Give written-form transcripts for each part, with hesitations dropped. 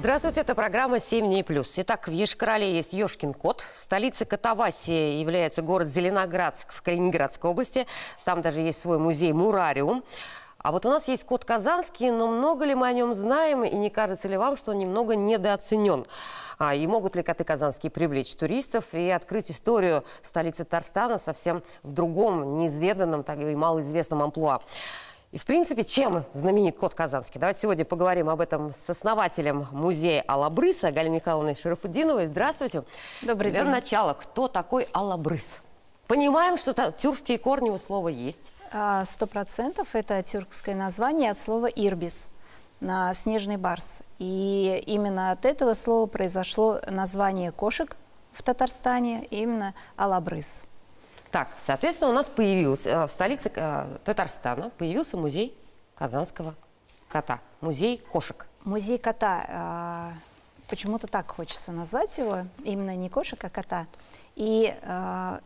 Здравствуйте, это программа «7 дней плюс». Итак, в Йошкар-Оле есть ёшкин кот. Столицей Катавасии является город Зеленоградск в Калининградской области. Там даже есть свой музей-мурариум. А вот у нас есть кот казанский, но много ли мы о нем знаем, и не кажется ли вам, что он немного недооценен? И могут ли коты казанские привлечь туристов и открыть историю столицы Татарстана совсем в другом, неизведанном и малоизвестном амплуа? И, в принципе, чем знаменит кот казанский? Давайте сегодня поговорим об этом с основателем музея Алабрыса Галиной Михайловной Шарафутдиновой. Здравствуйте. Добрый день. Для начала, кто такой Алабрыс? Понимаем, что тюркские корни у слова есть. 100% это тюркское название от слова «ирбис» – снежный барс. И именно от этого слова произошло название кошек в Татарстане, именно Алабрыс. Так, соответственно, у нас появился в столице Татарстана появился музей казанского кота, музей кошек. Музей кота, почему-то так хочется назвать его, именно не кошек, а кота. И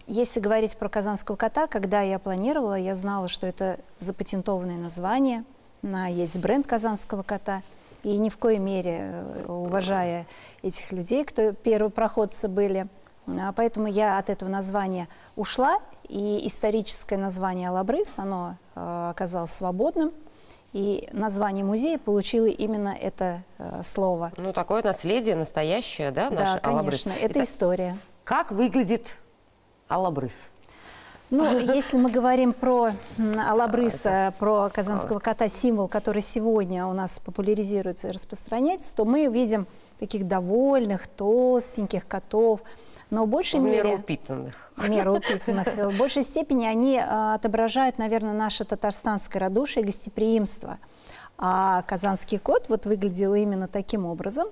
если говорить про казанского кота, когда я планировала, я знала, что это запатентованное название, есть бренд казанского кота. И ни в коей мере, уважая этих людей, кто первопроходцы были, поэтому я от этого названия ушла, и историческое название Алабрыс, оно оказалось свободным, и название музея получило именно это слово. Ну, такое наследие настоящее, да, наш Да, Алабрыс? конечно, это история. Как выглядит Алабрыс? Ну, если мы говорим про Алабрыса, про казанского кота, символ, который сегодня у нас популяризируется и распространяется, то мы видим таких довольных, толстеньких котов, но в большей мере... В меру упитанных. В меру упитанных. В большей степени они отображают, наверное, наше татарстанское радушие и гостеприимство. А казанский кот вот выглядел именно таким образом.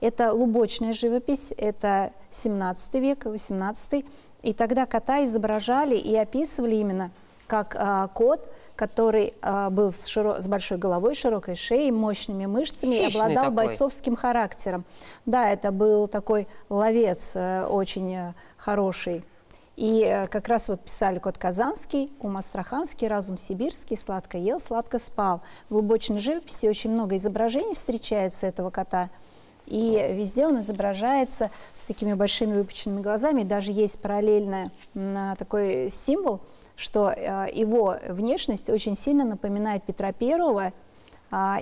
Это лубочная живопись, это 17 век, 18. И тогда кота изображали и описывали именно как кот, который был с большой головой, широкой шеей, мощными мышцами и обладал такой бойцовским характером. Да, это был такой ловец очень хороший. И как раз вот писали кот казанский, ум астраханский, разум сибирский, сладко ел, сладко спал. В лубочной живописи очень много изображений встречается этого кота. И везде он изображается с такими большими выпученными глазами. Даже есть параллельно такой символ, что его внешность очень сильно напоминает Петра Первого.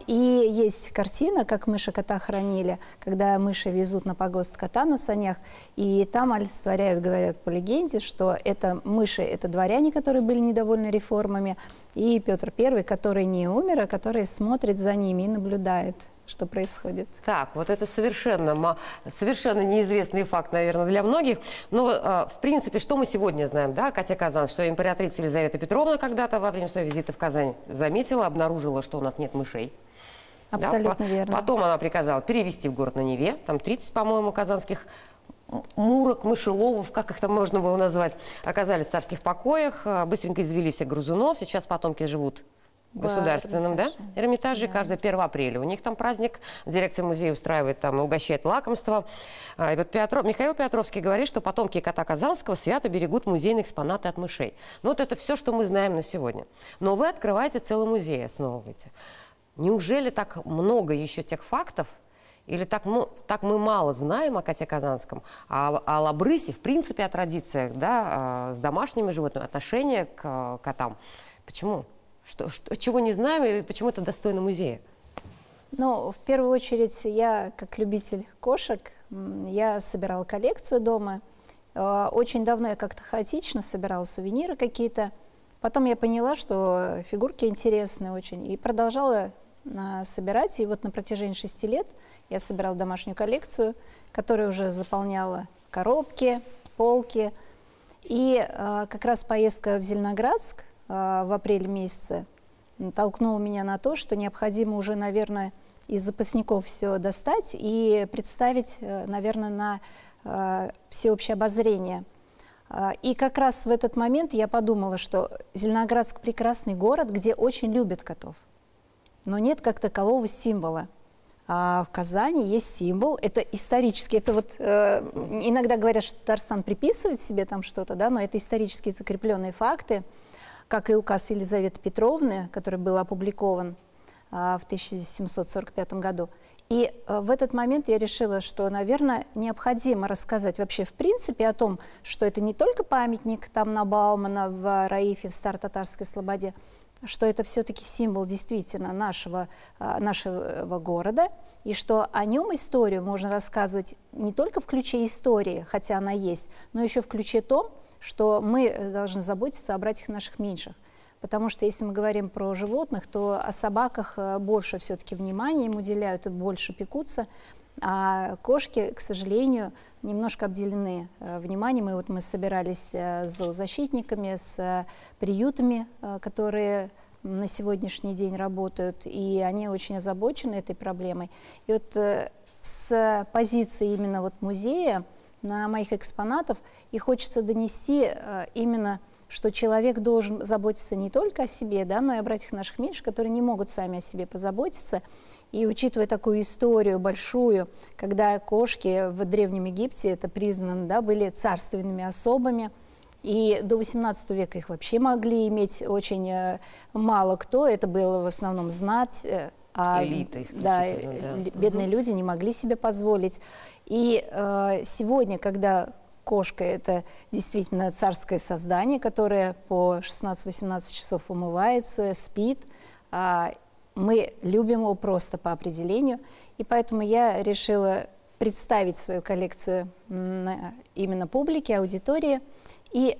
И есть картина, как мыши кота хоронили, когда мыши везут на погост кота на санях, и там олицетворяют, говорят по легенде, что это мыши, это дворяне, которые были недовольны реформами, и Петр Первый, который не умер, а который смотрит за ними и наблюдает, что происходит. Так, вот это совершенно неизвестный факт, наверное, для многих. Но, в принципе, что мы сегодня знаем, да, Катя Казан, что императрица Елизавета Петровна когда-то во время своего визита в Казань заметила, обнаружила, что у нас нет мышей. Абсолютно да? верно. Потом она приказала перевести в город на Неве, там 30, по-моему, казанских мурок, мышеловов, как их там можно было назвать, оказались в царских покоях, быстренько извели все грызунов, сейчас потомки живут в государственном, да, Эрмитаже, да. Каждое 1 апреля. У них там праздник, дирекция музея устраивает там и угощает лакомство. И вот Михаил Петровский говорит, что потомки кота казанского свято берегут музейные экспонаты от мышей. Ну вот это все, что мы знаем на сегодня. Но вы открываете целый музей, основываете. Неужели так много еще тех фактов, или так мы мало знаем о коте казанском, а о Алабрысе, в принципе, о традициях, да, с домашними животными, отношение к котам? Почему? Чего не знаем и почему это достойно музея? Ну, в первую очередь, я, как любитель кошек, я собирала коллекцию дома. Очень давно я как-то хаотично собирала сувениры какие-то. Потом я поняла, что фигурки интересные очень, и продолжала собирать. И вот на протяжении 6 лет я собирала домашнюю коллекцию, которая уже заполняла коробки, полки. И как раз поездка в Зеленоградск в апреле месяце толкнула меня на то, что необходимо уже, наверное, из запасников все достать и представить, наверное, на всеобщее обозрение. И как раз в этот момент я подумала, что Зеленоградск – прекрасный город, где очень любят котов, но нет как такового символа. А в Казани есть символ, это исторически, это вот иногда говорят, что Татарстан приписывает себе там что-то, да, но это исторически закрепленные факты, как и указ Елизаветы Петровны, который был опубликован в 1745 году. И в этот момент я решила, что, наверное, необходимо рассказать вообще в принципе о том, что это не только памятник там на Баумана в Раифе, в Старо-Татарской Слободе, что это все-таки символ действительно нашего города, и что о нем историю можно рассказывать не только в ключе истории, хотя она есть, но еще в ключе том, что мы должны заботиться о братьях наших меньших. Потому что если мы говорим про животных, то о собаках больше все-таки внимания им уделяют и больше пекутся, а кошки, к сожалению, немножко обделены вниманием. И вот мы собирались с зоозащитниками, с приютами, которые на сегодняшний день работают, и они очень озабочены этой проблемой. И вот с позиции именно вот музея на моих экспонатов и хочется донести именно, что человек должен заботиться не только о себе, да, но и о братьях наших меньших, которые не могут сами о себе позаботиться. И учитывая такую историю большую, когда кошки в Древнем Египте, это признано, да, были царственными особами, и до XVIII века их вообще могли иметь очень мало кто, это было в основном знать, элита, да, бедные люди не могли себе позволить. И сегодня, когда кошка – это действительно царское создание, которое по 16-18 часов умывается, спит. Мы любим его просто по определению. И поэтому я решила представить свою коллекцию именно публике, аудитории. И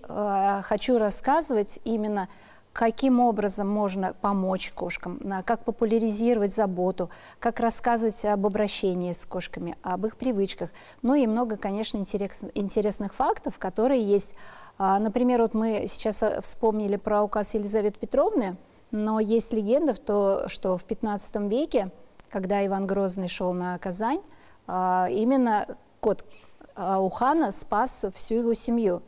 хочу рассказывать именно, каким образом можно помочь кошкам, как популяризировать заботу, как рассказывать об обращении с кошками, об их привычках. Ну и много, конечно, интересных фактов, которые есть. Например, вот мы сейчас вспомнили про указ Елизаветы Петровны, но есть легенда, что в 15 веке, когда Иван Грозный шел на Казань, именно кот у хана спас всю его семью,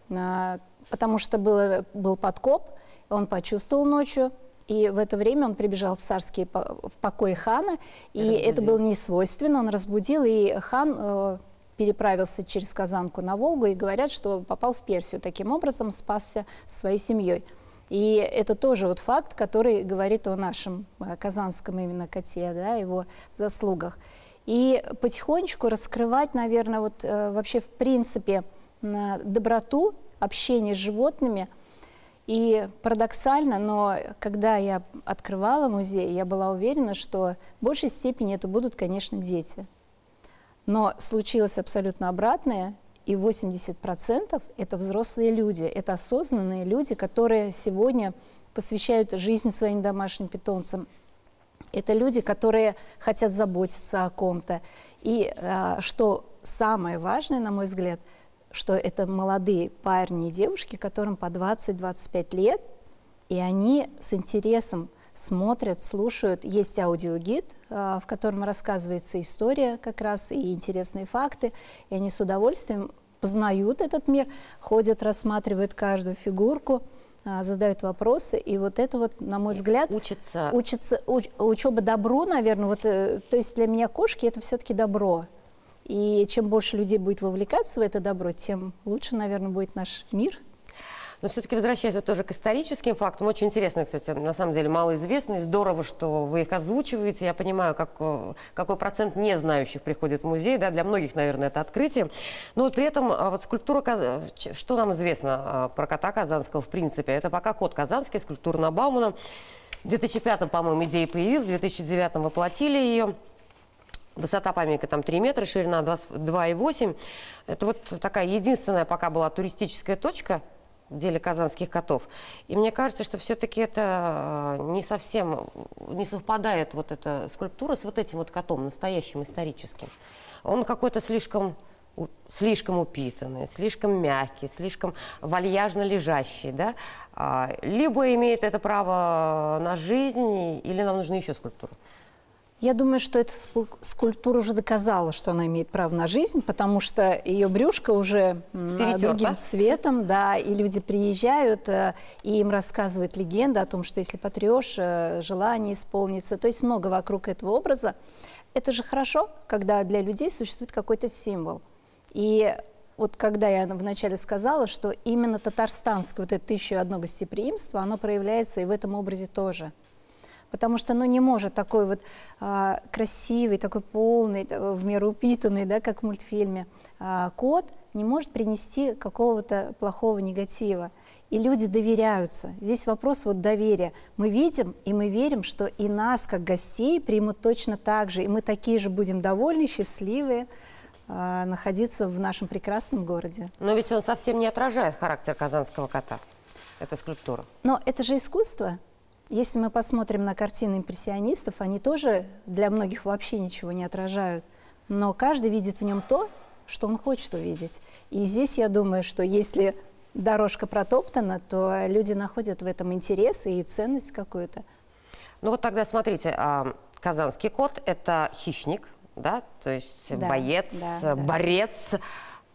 потому что был подкоп. Он почувствовал ночью, и в это время он прибежал в царские покои хана, и это было не свойственно, он разбудил, и хан переправился через Казанку на Волгу, и говорят, что попал в Персию, таким образом спасся своей семьей. И это тоже вот факт, который говорит о нашем казанском именно коте, да, его заслугах. И потихонечку раскрывать, наверное, вот вообще в принципе доброту, общение с животными. И парадоксально, но когда я открывала музей, я была уверена, что в большей степени это будут, конечно, дети. Но случилось абсолютно обратное, и 80% это взрослые люди, это осознанные люди, которые сегодня посвящают жизнь своим домашним питомцам. Это люди, которые хотят заботиться о ком-то. И что самое важное, на мой взгляд, что это молодые парни и девушки, которым по 20-25 лет, и они с интересом смотрят, слушают. Есть аудиогид, в котором рассказывается история как раз и интересные факты, и они с удовольствием познают этот мир, ходят, рассматривают каждую фигурку, задают вопросы, и вот это вот, на мой взгляд, учеба добру, наверное, вот, то есть для меня кошки это все-таки добро. И чем больше людей будет вовлекаться в это добро, тем лучше, наверное, будет наш мир. Но все-таки возвращаясь вот тоже к историческим фактам, очень интересно, кстати, на самом деле малоизвестно, и здорово, что вы их озвучиваете. Я понимаю, какой процент незнающих приходит в музей, да, для многих, наверное, это открытие. Но вот при этом вот скульптура, что нам известно про кота казанского в принципе? Это пока кот казанский, скульптура на Баумана. В 2005, по-моему, идея появилась, в 2009 воплотили ее. Высота памятника там 3 метра, ширина 2,8. Это вот такая единственная пока была туристическая точка в деле казанских котов. И мне кажется, что все-таки это не совсем не совпадает вот эта скульптура с вот этим вот котом, настоящим, историческим. Он какой-то слишком упитанный, слишком мягкий, слишком вальяжно лежащий, да? Либо имеет это право на жизнь, или нам нужна еще скульптура? Я думаю, что эта скульптура уже доказала, что она имеет право на жизнь, потому что ее брюшко уже другим цветом, да, и люди приезжают, и им рассказывают легенды о том, что если потрешь, желание исполнится. То есть много вокруг этого образа. Это же хорошо, когда для людей существует какой-то символ. И вот когда я вначале сказала, что именно татарстанское вот это 1001 гостеприимство, оно проявляется и в этом образе тоже. Потому что, ну, не может такой вот красивый, такой полный, в меру упитанный, да, как в мультфильме, кот не может принести какого-то плохого негатива. И люди доверяются. Здесь вопрос вот доверия. Мы видим и мы верим, что и нас, как гостей, примут точно так же. И мы такие же будем довольны, счастливые находиться в нашем прекрасном городе. Но ведь он совсем не отражает характер казанского кота, эта скульптура. Но это же искусство. Если мы посмотрим на картины импрессионистов, они тоже для многих вообще ничего не отражают. Но каждый видит в нем то, что он хочет увидеть. И здесь я думаю, что если дорожка протоптана, то люди находят в этом интерес и ценность какую-то. Ну вот тогда смотрите, казанский кот – это хищник, да, то есть да, боец, да, борец.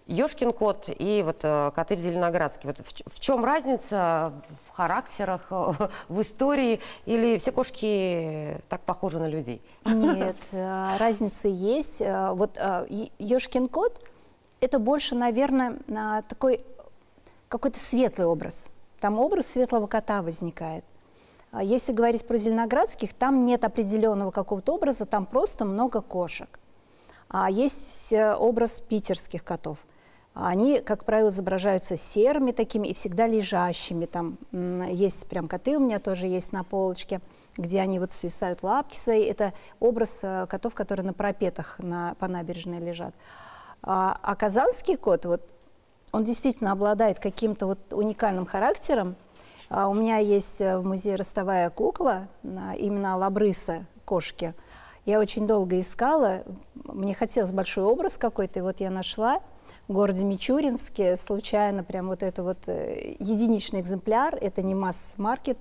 Ёшкин кот и вот коты в Зеленоградске. Вот в чем разница в характерах, в истории? Или все кошки так похожи на людей? Нет, разница есть. Вот Ёшкин кот – это больше, наверное, такой какой-то светлый образ. Там образ светлого кота возникает. Если говорить про зеленоградских, там нет определенного какого-то образа, там просто много кошек. А есть образ питерских котов. Они, как правило, изображаются серыми такими и всегда лежащими. Там есть прям коты у меня тоже есть на полочке, где они вот свисают лапки свои. Это образ котов, которые на парапетах по набережной лежат. А казанский кот, вот, он действительно обладает каким-то вот уникальным характером. У меня есть в музее ростовая кукла, именно лабрыса кошки. Я очень долго искала, мне хотелось большой образ какой-то, и вот я нашла в городе Мичуринске случайно прям вот это вот единичный экземпляр, это не масс-маркет.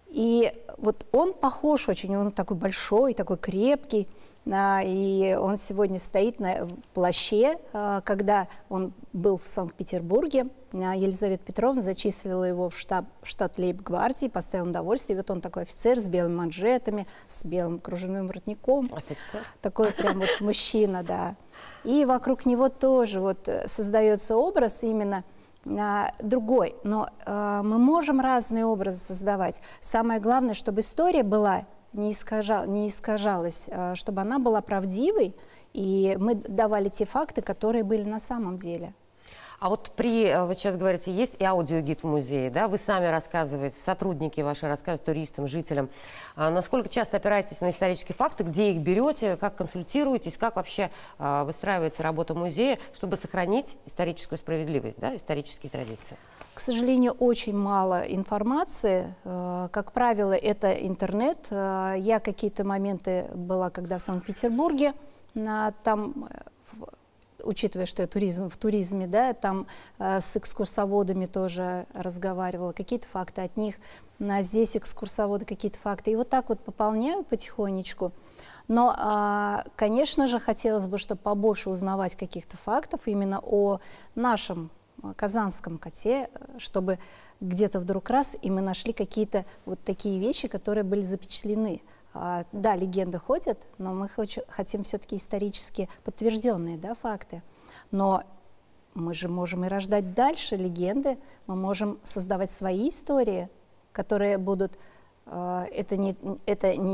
И вот он похож очень, он такой большой, такой крепкий, и он сегодня стоит на плаще. Когда он был в Санкт-Петербурге, Елизавета Петровна зачислила его в штат лейб-гвардии, поставила на довольствие. И вот он такой офицер с белыми манжетами, с белым кружевным воротником. Офицер? Такой прям вот мужчина, да. И вокруг него тоже вот создается образ именно другой. Но мы можем разные образы создавать. Самое главное, чтобы история была не искажалась, чтобы она была правдивой, и мы давали те факты, которые были на самом деле. А вот вы сейчас говорите, есть и аудиогид в музее, да? Вы сами рассказываете, сотрудники ваши рассказывают туристам, жителям. Насколько часто опираетесь на исторические факты, где их берете, как консультируетесь, как вообще выстраивается работа музея, чтобы сохранить историческую справедливость, да, исторические традиции? К сожалению, очень мало информации. Как правило, это интернет. Я какие-то моменты была, когда в Санкт-Петербурге, там, учитывая, что я в туризме, да, там с экскурсоводами тоже разговаривала, какие-то факты от них, здесь экскурсоводы, какие-то факты. И вот так вот пополняю потихонечку. Но, конечно же, хотелось бы, чтобы побольше узнавать каких-то фактов именно о нашем казанском коте, чтобы где-то вдруг раз, и мы нашли какие-то вот такие вещи, которые были запечатлены. Да, легенды ходят, но мы хотим все-таки исторически подтвержденные, да, факты. Но мы же можем и рождать дальше легенды, мы можем создавать свои истории, которые будут... Это не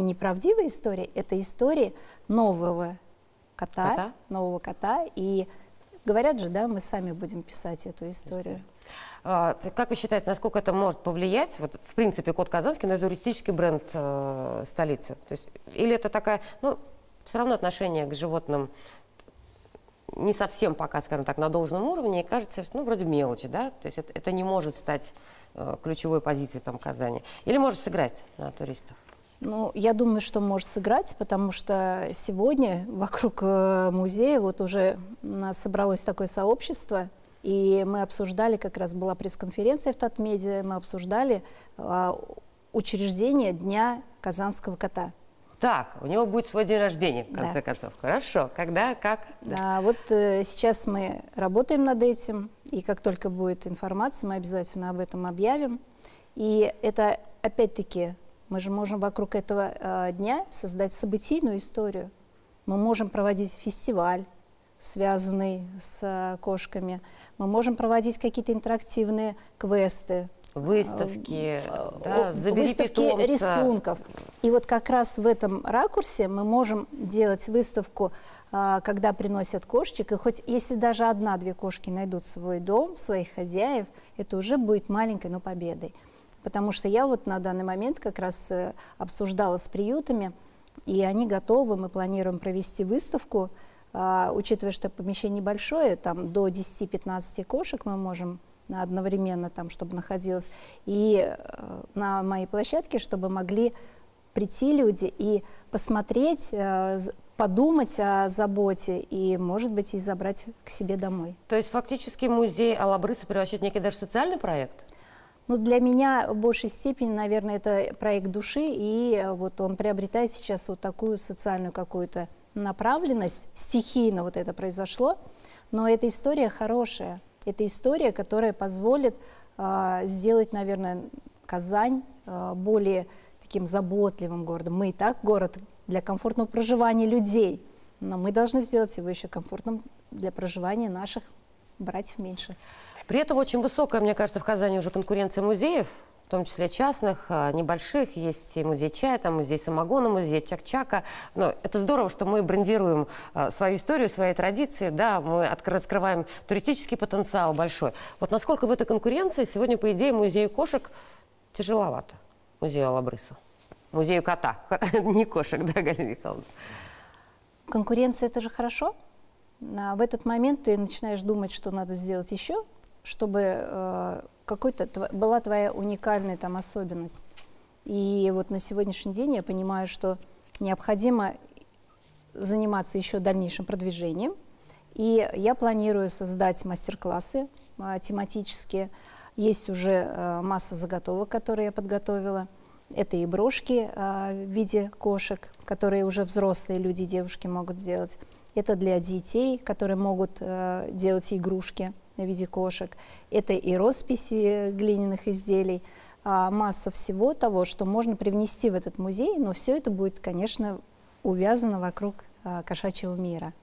неправдивая история, это истории нового кота, и говорят же, да, мы сами будем писать эту историю. Как вы считаете, насколько это может повлиять, вот, в принципе, кот казанский, на туристический бренд столицы? То есть, или это такая, ну, все равно отношение к животным не совсем пока, скажем так, на должном уровне, и кажется, ну, вроде мелочи, да? То есть это не может стать ключевой позицией там Казани. Или может сыграть на туристах? Ну, я думаю, что может сыграть, потому что сегодня вокруг музея вот уже собралось такое сообщество, и мы обсуждали, как раз была пресс-конференция в Татмеде, мы обсуждали учреждение Дня казанского кота. Так, у него будет свой день рождения, в конце концов. Хорошо. Когда, как? Да, вот сейчас мы работаем над этим, и как только будет информация, мы обязательно об этом объявим. И это, опять-таки, мы же можем вокруг этого дня создать событийную историю. Мы можем проводить фестиваль, связанный с кошками. Мы можем проводить какие-то интерактивные квесты. Выставки, да, забери выставки питомца. рисунков. И вот как раз в этом ракурсе мы можем делать выставку, когда приносят кошечек, и хоть если даже одна-две кошки найдут свой дом, своих хозяев, это уже будет маленькой, но победой. Потому что я вот на данный момент как раз обсуждала с приютами, и они готовы, мы планируем провести выставку, учитывая, что помещение большое, там до 10-15 кошек мы можем одновременно там, чтобы находилось, и на моей площадке, чтобы могли прийти люди и посмотреть, подумать о заботе и, может быть, и забрать к себе домой. То есть фактически музей Алабрысы превращает в некий даже социальный проект? Ну, для меня в большей степени, наверное, это проект души, и вот он приобретает сейчас вот такую социальную какую-то направленность. Стихийно вот это произошло, но эта история хорошая. Это история, которая позволит сделать, наверное, Казань более таким заботливым городом. Мы и так город для комфортного проживания людей, но мы должны сделать его еще комфортным для проживания наших братьев меньше. При этом очень высокая, мне кажется, в Казани уже конкуренция музеев, в том числе частных, небольших. Есть и музей чая, там музей самогона, музей чак-чака. Но это здорово, что мы брендируем свою историю, свои традиции, да, мы раскрываем туристический потенциал большой. Вот насколько в этой конкуренции сегодня, по идее, музею кошек тяжеловато, музею Алабрысы, музею кота, не кошек, да, Галина Михайловна? Конкуренция – это же хорошо. В этот момент ты начинаешь думать, что надо сделать еще, чтобы была твоя уникальная там особенность. И вот на сегодняшний день я понимаю, что необходимо заниматься еще дальнейшим продвижением. И я планирую создать мастер-классы тематические. Есть уже масса заготовок, которые я подготовила. Это и брошки в виде кошек, которые уже взрослые люди, девушки могут сделать. Это для детей, которые могут делать игрушки в виде кошек. Это и росписи глиняных изделий, масса всего того, что можно привнести в этот музей, но все это будет, конечно, увязано вокруг кошачьего мира.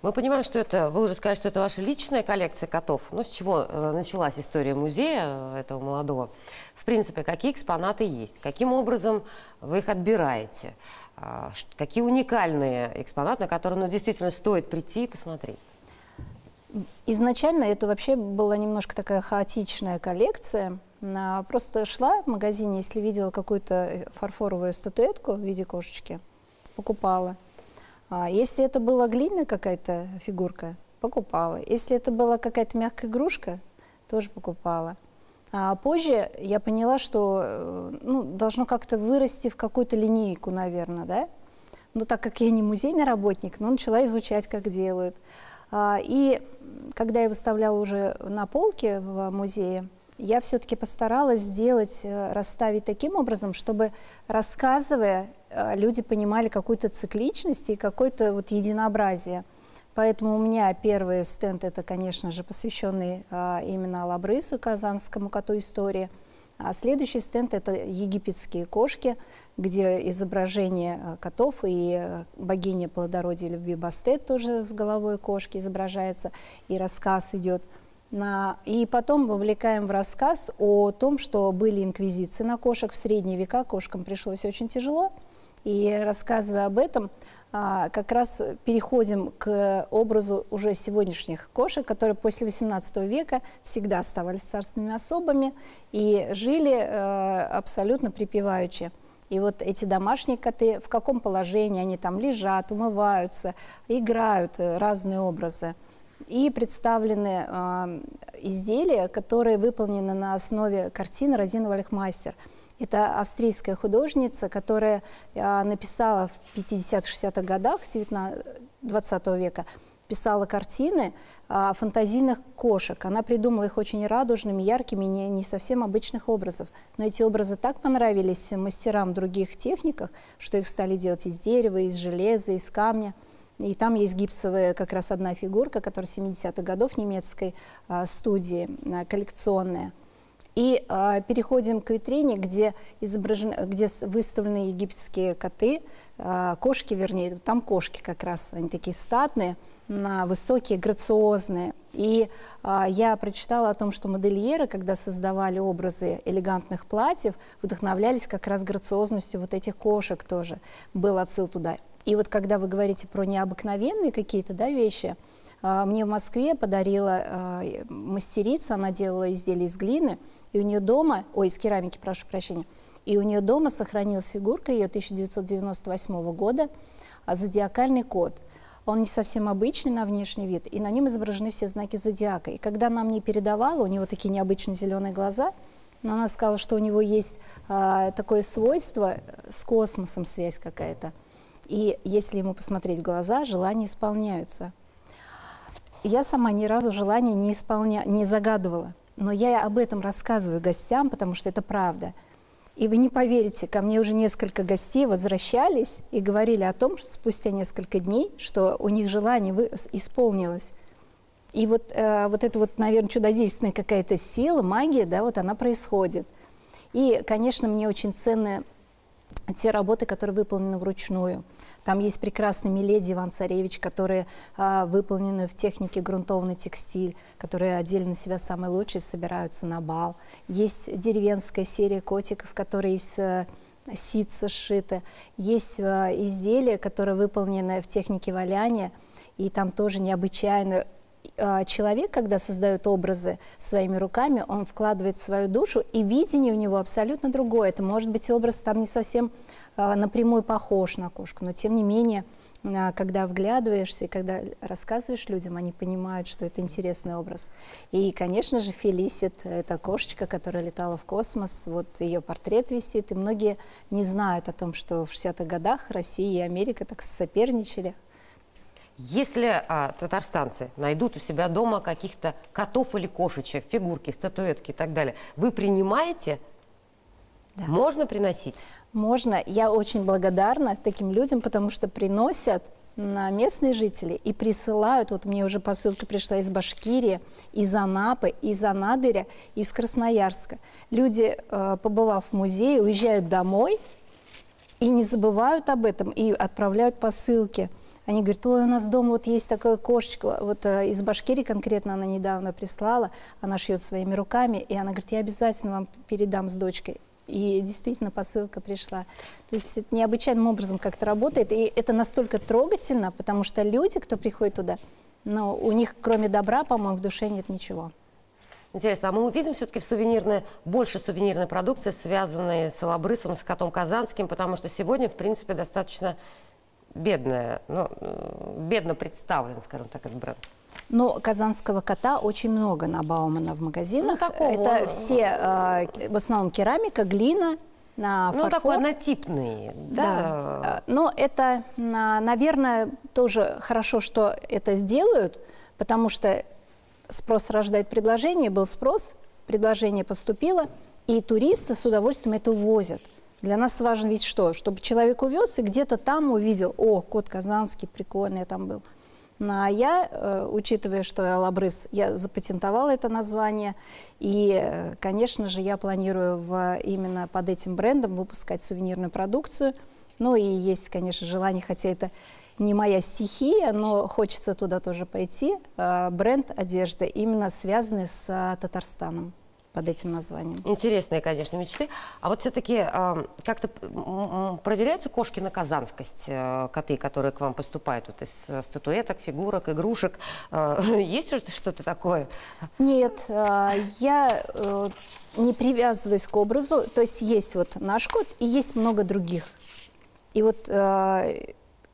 Мы понимаем, что это, вы уже сказали, что это ваша личная коллекция котов. Ну, с чего началась история музея этого молодого? В принципе, какие экспонаты есть? Каким образом вы их отбираете? Какие уникальные экспонаты, на которые, ну, действительно стоит прийти и посмотреть? Изначально это вообще была немножко такая хаотичная коллекция. Просто шла в магазине, если видела какую-то фарфоровую статуэтку в виде кошечки, покупала. Если это была глиняная какая-то фигурка, покупала. Если это была какая-то мягкая игрушка, тоже покупала. А позже я поняла, что должно как-то вырасти в какую-то линейку, наверное, да? Но так как я не музейный работник, начала изучать, как делают. И когда я выставляла уже на полке в музее, я все-таки постаралась сделать, расставить таким образом, чтобы, рассказывая, люди понимали какую-то цикличность и какое-то вот единообразие. Поэтому у меня первый стенд – это, конечно же, посвященный именно Алабрысу, казанскому коту истории. А следующий стенд – это египетские кошки, где изображение котов и богиня плодородия и любви Бастет тоже с головой кошки изображается, и рассказ идет. И потом вовлекаем в рассказ о том, что были инквизиции на кошек в средние века, кошкам пришлось очень тяжело. И рассказывая об этом, как раз переходим к образу уже сегодняшних кошек, которые после XVIII века всегда оставались царственными особами и жили абсолютно припеваючи. И вот эти домашние коты, в каком положении они там лежат, умываются, играют, разные образы. И представлены изделия, которые выполнены на основе картины Розины Вальхмастер. Это австрийская художница, которая написала в 50-60-х годах 20 века, писала картины фантазийных кошек. Она придумала их очень радужными, яркими, не совсем обычных образов. Но эти образы так понравились мастерам в других техниках, что их стали делать из дерева, из железа, из камня. И там есть гипсовая как раз одна фигурка, которая 70-х годов немецкой студии, коллекционная. И переходим к витрине, где выставлены египетские коты, кошки, вернее, там кошки как раз, они такие статные, высокие, грациозные. И я прочитала о том, что модельеры, когда создавали образы элегантных платьев, вдохновлялись как раз грациозностью вот этих кошек тоже. Был отсыл туда. И вот когда вы говорите про необыкновенные какие-то, да, вещи, мне в Москве подарила мастерица, она делала изделия из глины, и у нее дома, из керамики, прошу прощения, и у нее дома сохранилась фигурка ее 1998 года, зодиакальный кот. Он не совсем обычный на внешний вид, и на нем изображены все знаки зодиака. И когда она мне передавала, у него такие необычные зеленые глаза, но она сказала, что у него есть такое свойство, с космосом связь какая-то. И если ему посмотреть в глаза, желания исполняются. Я сама ни разу желания не загадывала, но я об этом рассказываю гостям, потому что это правда. И вы не поверите, ко мне уже несколько гостей возвращались и говорили о том, что спустя несколько дней, что у них желание исполнилось. И вот это вот, наверное, чудодейственная какая-то сила, магия, да, вот она происходит. И, конечно, мне очень ценны те работы, которые выполнены вручную. Там есть прекрасный Миледи Иван-Царевич, которые выполнены в технике грунтовный текстиль, которые одели на себя самые лучшие, собираются на бал. Есть деревенская серия котиков, которые из ситца сшиты. Есть изделия, которые выполнены в технике валяния, и там тоже необычайно. Человек, когда создает образы своими руками, он вкладывает свою душу, и видение у него абсолютно другое. Это может быть образ там не совсем напрямую похож на кошку, но тем не менее, когда вглядываешься и когда рассказываешь людям, они понимают, что это интересный образ. И, конечно же, Фелисит — это кошечка, которая летала в космос, вот ее портрет висит, и многие не знают о том, что в 60-х годах Россия и Америка так соперничали. Если татарстанцы найдут у себя дома каких-то котов или кошечек, фигурки, статуэтки и так далее, вы принимаете? Да. Можно приносить? Можно. Я очень благодарна таким людям, потому что приносят местные жители и присылают. Вот мне уже посылка пришла из Башкирии, из Анапы, из Анадыря, из Красноярска. Люди, побывав в музее, уезжают домой и не забывают об этом, и отправляют посылки. Они говорят: ой, у нас дома вот есть такая кошечка, вот из Башкирии конкретно она недавно прислала, она шьет своими руками, и она говорит: я обязательно вам передам с дочкой. И действительно посылка пришла. То есть это необычайным образом как-то работает, и это настолько трогательно, потому что люди, кто приходит туда, ну, у них кроме добра, по-моему, в душе нет ничего. Интересно, а мы увидим все-таки больше сувенирной продукции, связанной с Алабрысом, с котом казанским, потому что сегодня, в принципе, достаточно бедно представлен, скажем так, этот бренд. Но казанского кота очень много на Баумана в магазинах. Ну, это все, в основном керамика, глина, фарфор. Такой однотипный. Да. Но это, наверное, тоже хорошо, что это сделают, потому что спрос рождает предложение, был спрос, предложение поступило, и туристы с удовольствием это увозят. Для нас важно ведь что? Чтобы человек увез и где-то там увидел: о, кот казанский, прикольный, я там был. А я, учитывая, что я Алабрыс, я запатентовала это название, и, конечно же, я планирую именно под этим брендом выпускать сувенирную продукцию. Ну и есть, конечно, желание, хотя это не моя стихия, но хочется туда тоже пойти, бренд одежды, именно связанный с Татарстаном. Под этим названием. Интересные, конечно, мечты. А вот все-таки как-то проверяются кошки на казанскость, коты, которые к вам поступают вот из статуэток, фигурок, игрушек? Есть что-то такое? Нет, я не привязываюсь к образу. То есть есть вот наш кот и есть много других. И вот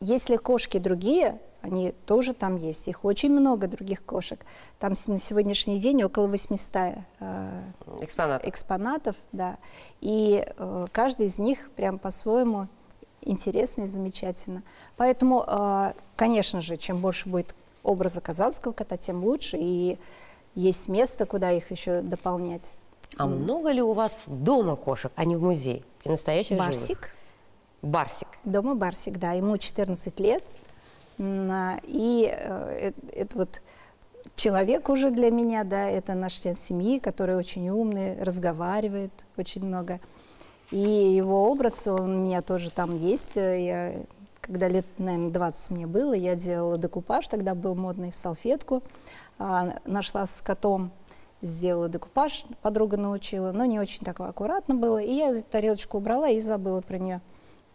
если кошки другие, они тоже там есть. Их очень много, других кошек. Там на сегодняшний день около 800 экспонатов. Да. И каждый из них прям по-своему интересно и замечательно. Поэтому, конечно же, чем больше будет образа казанского кота, тем лучше. И есть место, куда их еще дополнять. А много ли у вас дома кошек, а не в музее? И настоящих Барсик. Живых? Барсик. Дома Барсик, да. Ему 14 лет. И это вот человек уже для меня, да, это наш член семьи, который очень умный, разговаривает очень много. И его образ, он у меня тоже там есть. Я, когда лет, наверное, 20 мне было, я делала декупаж, тогда был модный, салфетку. Нашла с котом, сделала декупаж, подруга научила, но не очень так аккуратно было. И я эту тарелочку убрала и забыла про нее.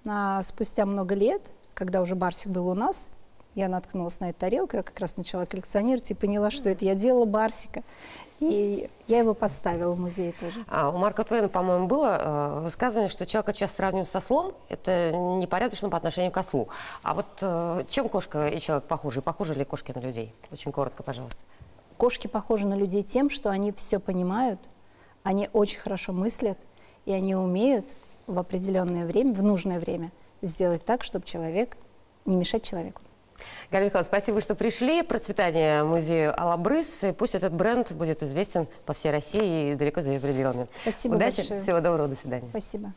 А спустя много лет, когда уже Барсик был у нас, я наткнулась на эту тарелку, я как раз начала коллекционировать и поняла, что это я делала Барсика. И я его поставила в музей тоже. У Марка Твена, по-моему, было высказывание, что человека часто сравнивают с ослом. Это непорядочно по отношению к ослу. А вот чем кошка и человек похожи? И похожи ли кошки на людей? Очень коротко, пожалуйста. Кошки похожи на людей тем, что они все понимают, они очень хорошо мыслят, и они умеют в определенное время, в нужное время сделать так, чтобы человек не мешать человеку. Галина Михайловна, спасибо, что пришли. Процветание музею Алабрыс. И пусть этот бренд будет известен по всей России и далеко за ее пределами. Спасибо Удачи, большое. всего доброго, до свидания. Спасибо.